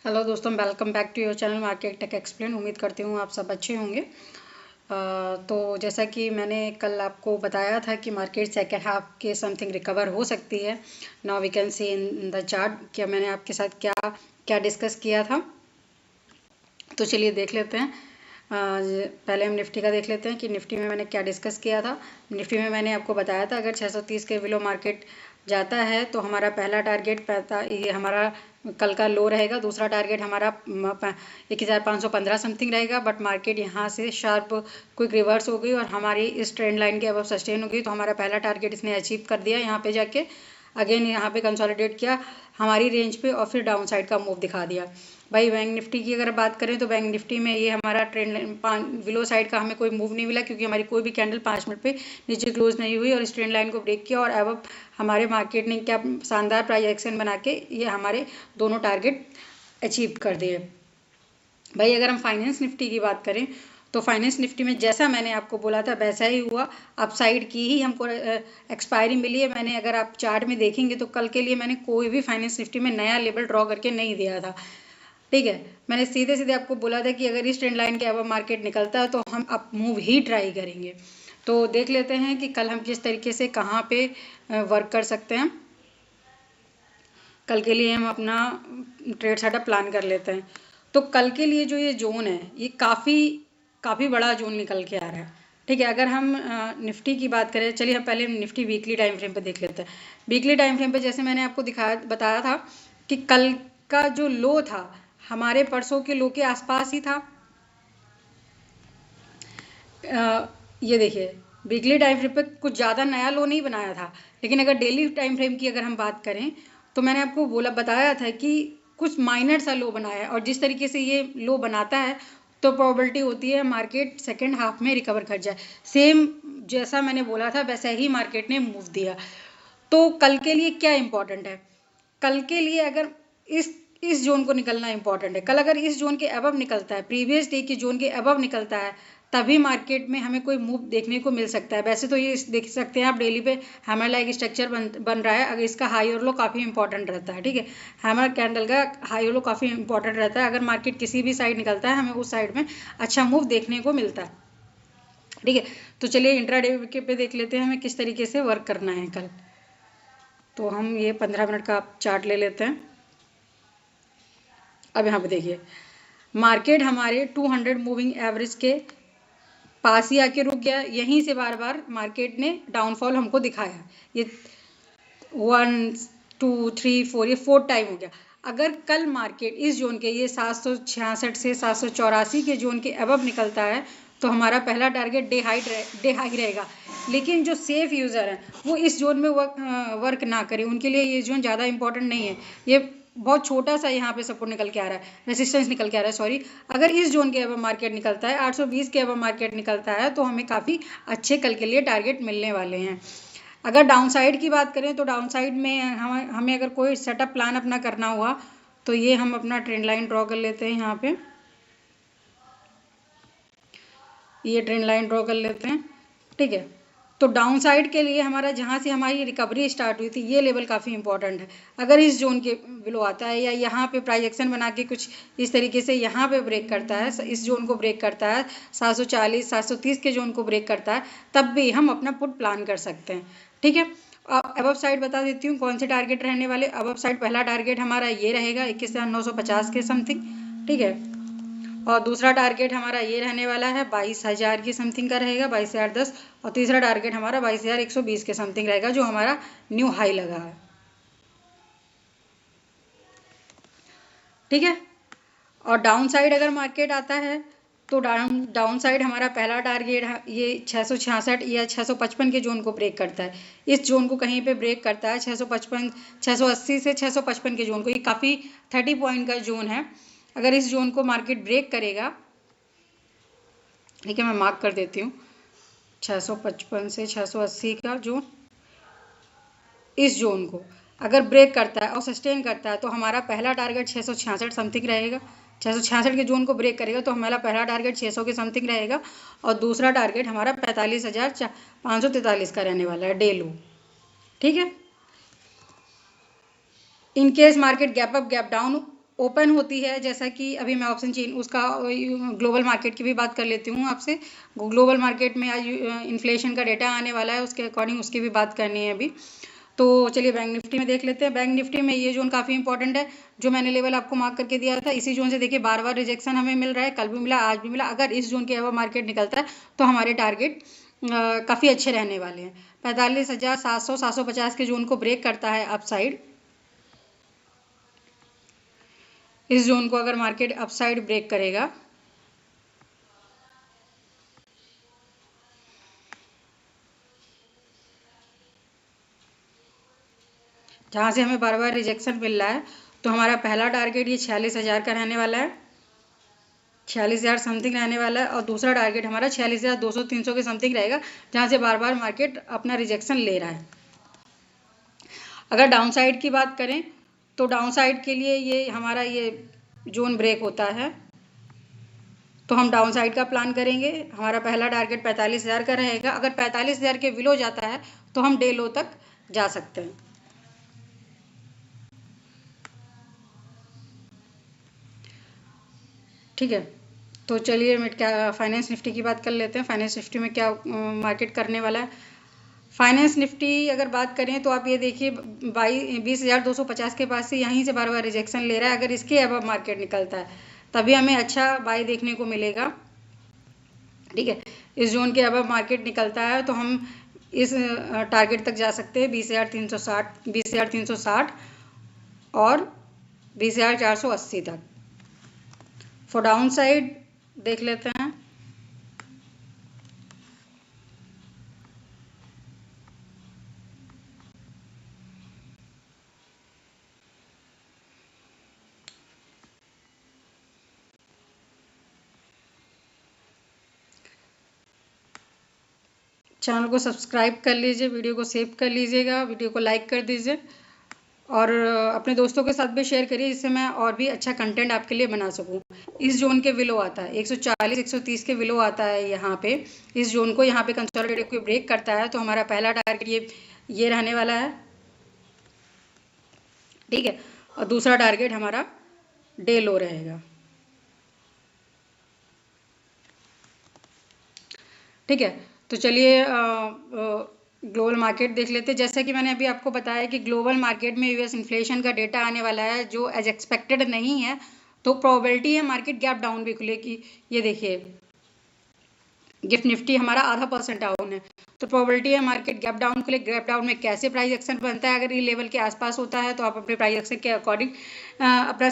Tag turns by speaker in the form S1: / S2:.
S1: Hello दोस्तों, welcome back to your channel Market Tech Explain. उम्मीद करती हूँ आप सब अच्छे होंगे। तो जैसा कि मैंने कल आपको बताया था कि मार्केट सेकेंड हाफ के समथिंग रिकवर हो सकती है। Now we can see in the chart क्या मैंने आपके साथ क्या क्या डिस्कस किया था। तो चलिए देख लेते हैं। पहले हम निफ्टी का देख लेते हैं कि निफ्टी में मैंने क्या डिस्कस किया था। निफ्टी में मैंने आपको बताया था अगर 630 के बिलो मार्केट जाता है तो हमारा पहला टारगेट ये हमारा कल का लो रहेगा। दूसरा टारगेट हमारा 1515 समथिंग रहेगा। बट मार्केट यहाँ से शार्प क्विक रिवर्स हो गई और हमारी इस ट्रेंड लाइन के अबव सस्टेन हो गई। तो हमारा पहला टारगेट इसने अचीव कर दिया। यहाँ पे जाके अगेन यहाँ पे कंसोलिडेट किया हमारी रेंज पे और फिर डाउन साइड का मूव दिखा दिया। भाई बैंक निफ्टी की अगर बात करें तो बैंक निफ्टी में ये हमारा ट्रेंड लाइन बिलो साइड का हमें कोई मूव नहीं मिला, क्योंकि हमारी कोई भी कैंडल 5 मिनट पे नीचे क्लोज नहीं हुई और इस ट्रेंड लाइन को ब्रेक किया और अब हमारे मार्केट ने क्या शानदार प्राइस एक्शन बना के ये हमारे दोनों टारगेट अचीव कर दिए। भाई अगर हम फाइनेंस निफ्टी की बात करें तो फाइनेंस निफ्टी में जैसा मैंने आपको बोला था वैसा ही हुआ। अपसाइड की ही हमको एक्सपायरी मिली है। मैंने अगर आप चार्ट में देखेंगे तो कल के लिए मैंने कोई भी फाइनेंस निफ्टी में नया लेवल ड्रॉ करके नहीं दिया था। ठीक है, मैंने सीधे सीधे आपको बोला था कि अगर इस ट्रेंड लाइन के अब मार्केट निकलता है तो हम अप मूव ही ट्राई करेंगे। तो देख लेते हैं कि कल हम किस तरीके से कहाँ पे वर्क कर सकते हैं। कल के लिए हम अपना ट्रेड सेटअप प्लान कर लेते हैं। तो कल के लिए जो ये जोन है ये काफ़ी बड़ा जोन निकल के आ रहा है। ठीक है, अगर हम निफ्टी की बात करें, चलिए हम पहले निफ्टी वीकली टाइम फ्रेम पे देख लेते हैं। वीकली टाइम फ्रेम पे जैसे मैंने आपको बताया था कि कल का जो लो था हमारे परसों के लो के आसपास ही था। ये देखिए वीकली टाइम फ्रेम पे कुछ ज़्यादा नया लो नहीं बनाया था, लेकिन अगर डेली टाइम फ्रेम की अगर हम बात करें तो मैंने आपको बताया था कि कुछ माइनर सा लो बनाया है और जिस तरीके से ये लो बनाता है तो प्रोबेबिलिटी होती है मार्केट सेकेंड हाफ में रिकवर कर जाए। सेम जैसा मैंने बोला था वैसा ही मार्केट ने मूव दिया। तो कल के लिए क्या इंपॉर्टेंट है, कल के लिए अगर इस जोन को निकलना इंपॉर्टेंट है। कल अगर इस जोन के अबव निकलता है, प्रीवियस डे के जोन के अबव निकलता है, तभी मार्केट में हमें कोई मूव देखने को मिल सकता है। वैसे तो ये देख सकते हैं आप डेली पे हैमर लाइक स्ट्रक्चर बन रहा है। अगर इसका हाई और लो काफ़ी इंपॉर्टेंट रहता है। ठीक है, हैमर कैंडल का हाई और लो काफ़ी इंपॉर्टेंट रहता है। अगर मार्केट किसी भी साइड निकलता है हमें उस साइड में अच्छा मूव देखने को मिलता है। ठीक है, तो चलिए इंट्राडे पे देख लेते हैं हमें किस तरीके से वर्क करना है कल। तो हम ये 15 मिनट का चार्ट ले लेते हैं। अब यहाँ पे देखिए मार्केट हमारे 200 मूविंग एवरेज के पास ही आके रुक गया। यहीं से बार बार मार्केट ने डाउनफॉल हमको दिखाया। ये 1 2 3 4 ये 4 टाइम हो गया। अगर कल मार्केट इस जोन के ये 766 से 784 के जोन के अबव निकलता है तो हमारा पहला टारगेट डे हाई रहेगा। लेकिन जो सेफ यूज़र हैं वो इस जोन में वर्क ना करें, उनके लिए ये जोन ज़्यादा इंपॉर्टेंट नहीं है। ये बहुत छोटा सा यहाँ पे सपोर्ट निकल के आ रहा है, रेसिस्टेंस निकल के आ रहा है सॉरी। अगर इस जोन के अबव मार्केट निकलता है, 820 के अबव मार्केट निकलता है तो हमें काफ़ी अच्छे कल के लिए टारगेट मिलने वाले हैं। अगर डाउन साइड की बात करें तो डाउन साइड में हमें अगर कोई सेटअप प्लान अपना करना हुआ तो ये हम अपना ट्रेंड लाइन ड्रॉ कर लेते हैं। यहाँ पे ये ट्रेंड लाइन ड्रॉ कर लेते हैं। ठीक है, तो डाउन साइड के लिए हमारा जहाँ से हमारी रिकवरी स्टार्ट हुई थी ये लेवल काफ़ी इंपॉर्टेंट है। अगर इस जोन के बिलो आता है या यहाँ पे प्राइजेक्शन बना के कुछ इस तरीके से यहाँ पे ब्रेक करता है, इस जोन को ब्रेक करता है, 740 730 के जोन को ब्रेक करता है, तब भी हम अपना पुट प्लान कर सकते हैं। ठीक है, अबव साइड बता देती हूँ कौन से टारगेट रहने वाले। अबव साइड पहला टारगेट हमारा ये रहेगा 21,950 के समथिंग। ठीक है, और दूसरा टारगेट हमारा ये रहने वाला है 22,000 की समथिंग का रहेगा, 22,010। और तीसरा टारगेट हमारा 22,120 के समथिंग रहेगा जो हमारा न्यू हाई लगा है। ठीक है, और डाउन साइड अगर मार्केट आता है तो डाउन साइड हमारा पहला टारगेट ये 666 या 655 के जोन को ब्रेक करता है। इस जोन को कहीं पे ब्रेक करता है 655 680 से 655 के जोन को, ये काफ़ी 30 पॉइंट का जोन है। अगर इस जोन को मार्केट ब्रेक करेगा, ठीक है मैं मार्क कर देती हूँ, 655 से 680 का जोन, इस जोन को अगर ब्रेक करता है और सस्टेन करता है तो हमारा पहला टारगेट 666 समथिंग रहेगा। 666 के जोन को ब्रेक करेगा तो हमारा पहला टारगेट 600 के समथिंग रहेगा और दूसरा टारगेट हमारा 45,543 का रहने वाला है डे लो। ठीक है, in case market gap up gap down open होती है, जैसा कि अभी मैं ऑप्शन चेन उसका ग्लोबल मार्केट की भी बात कर लेती हूँ आपसे। ग्लोबल मार्केट में आज इन्फ्लेशन का डेटा आने वाला है, उसके अकॉर्डिंग उसकी भी बात करनी है अभी। तो चलिए बैंक निफ्टी में देख लेते हैं। बैंक निफ्टी में ये जोन काफ़ी इंपॉर्टेंट है, जो मैंने लेवल आपको मार्क करके दिया था। इसी जोन से देखिए बार बार रिजेक्शन हमें मिल रहा है, कल भी मिला, आज भी मिला। अगर इस जोन के अबव मार्केट निकलता है तो हमारे टारगेट काफ़ी अच्छे रहने वाले हैं। 45,700 750 के जोन को ब्रेक करता है अपसाइड। इस जोन को अगर मार्केट अपसाइड ब्रेक करेगा जहाँ से हमें बार बार रिजेक्शन मिल रहा है, तो हमारा पहला टारगेट ये 46,000 का रहने वाला है, 46,000 समथिंग रहने वाला है। और दूसरा टारगेट हमारा 46,200 300 के समथिंग रहेगा, जहाँ से बार बार मार्केट अपना रिजेक्शन ले रहा है। अगर डाउन साइड की बात करें तो डाउन साइड के लिए ये हमारा ये जोन ब्रेक होता है, तो हम डाउन साइड का प्लान करेंगे। हमारा पहला टारगेट 45,000 का रहेगा। अगर 45,000 के बिलो जाता है तो हम डे लो तक जा सकते हैं। ठीक है, तो चलिए मिड क्या फाइनेंस निफ्टी की बात कर लेते हैं। फाइनेंस निफ्टी में क्या मार्केट करने वाला है। फाइनेंस निफ्टी अगर बात करें तो आप ये देखिए 20,250 के पास से यहीं से बार बार रिजेक्शन ले रहा है। अगर इसके अबव मार्केट निकलता है तभी हमें अच्छा बाय देखने को मिलेगा। ठीक है, इस जोन के अबव मार्केट निकलता है तो हम इस टारगेट तक जा सकते हैं 20,360 और 20,480 तक। फॉर डाउन साइड देख लेते हैं। चैनल को सब्सक्राइब कर लीजिए, वीडियो को सेव कर लीजिएगा, वीडियो को लाइक कर दीजिए और अपने दोस्तों के साथ भी शेयर करिए, जिससे मैं और भी अच्छा कंटेंट आपके लिए बना सकूं। इस जोन के विलो आता है 140 130 के विलो आता है यहाँ पे। इस जोन को यहाँ पे कंसोलिडेट को ब्रेक करता है तो हमारा पहला टारगेट ये रहने वाला है। ठीक है, और दूसरा टारगेट हमारा डे लो रहेगा। ठीक है, तो चलिए ग्लोबल मार्केट देख लेते हैं। जैसा कि मैंने अभी आपको बताया कि ग्लोबल मार्केट में यूएस इन्फ्लेशन का डेटा आने वाला है, जो एज एक्सपेक्टेड नहीं है, तो प्रोबेबिलिटी है मार्केट गैप डाउन भी खुलेगी। ये देखिए गिफ्ट निफ्टी हमारा 0.5% डाउन है, तो प्रोबेबिलिटी है मार्केट गैप डाउन खुले। गैप डाउन में कैसे प्राइस एक्शन बनता है, अगर ये लेवल के आसपास होता है तो आप अपने प्राइस एक्शन के अकॉर्डिंग अपना